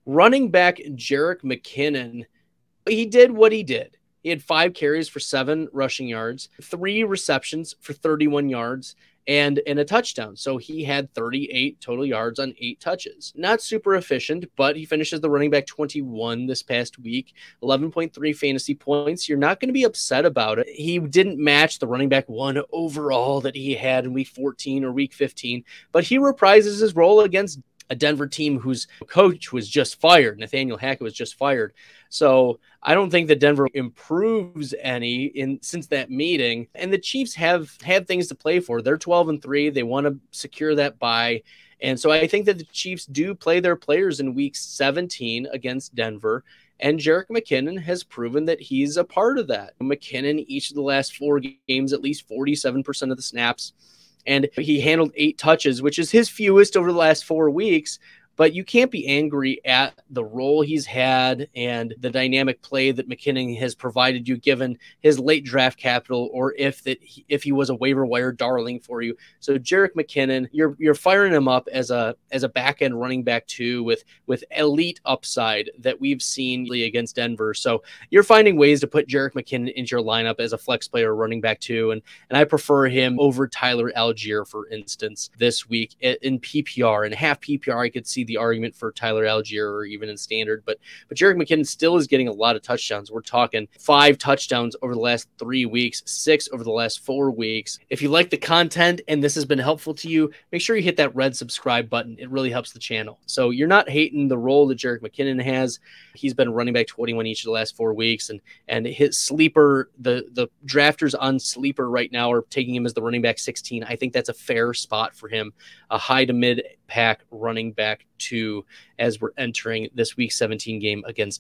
Running back Jerick McKinnon, he did what he did. He had 5 carries for 7 rushing yards, 3 receptions for 31 yards, and a touchdown. So he had 38 total yards on 8 touches. Not super efficient, but he finishes the running back 21 this past week, 11.3 fantasy points. You're not going to be upset about it. He didn't match the running back 1 overall that he had in week 14 or week 15, but he reprises his role against a Denver team whose coach was just fired. Nathaniel Hackett was just fired. So I don't think that Denver improves any since that meeting. And the Chiefs have things to play for. They're 12-3. They want to secure that bye. And so I think that the Chiefs do play their players in week 17 against Denver. And Jerick McKinnon has proven that he's a part of that. McKinnon, each of the last 4 games, at least 47% of the snaps. And he handled 8 touches, which is his fewest over the last 4 weeks. But you can't be angry at the role he's had and the dynamic play that McKinnon has provided you, given his late draft capital, or if he was a waiver wire darling for you. So Jerick McKinnon, you're firing him up as a back end running back too, with elite upside that we've seen against Denver. So you're finding ways to put Jerick McKinnon into your lineup as a flex player, running back too, and I prefer him over Tyler Algier, for instance, this week in PPR. And half PPR, I could see the argument for Tyler Algier, or even in standard, but Jerick McKinnon still is getting a lot of touchdowns. We're talking 5 touchdowns over the last 3 weeks, 6 over the last 4 weeks. If you like the content and this has been helpful to you, make sure you hit that red subscribe button. It really helps the channel. So you're not hating the role that Jerick McKinnon has. He's been running back 21 each of the last 4 weeks, and his sleeper, the drafters on sleeper right now are taking him as the running back 16. I think that's a fair spot for him, a high to mid pack running back 2 as we're entering this week 17 game against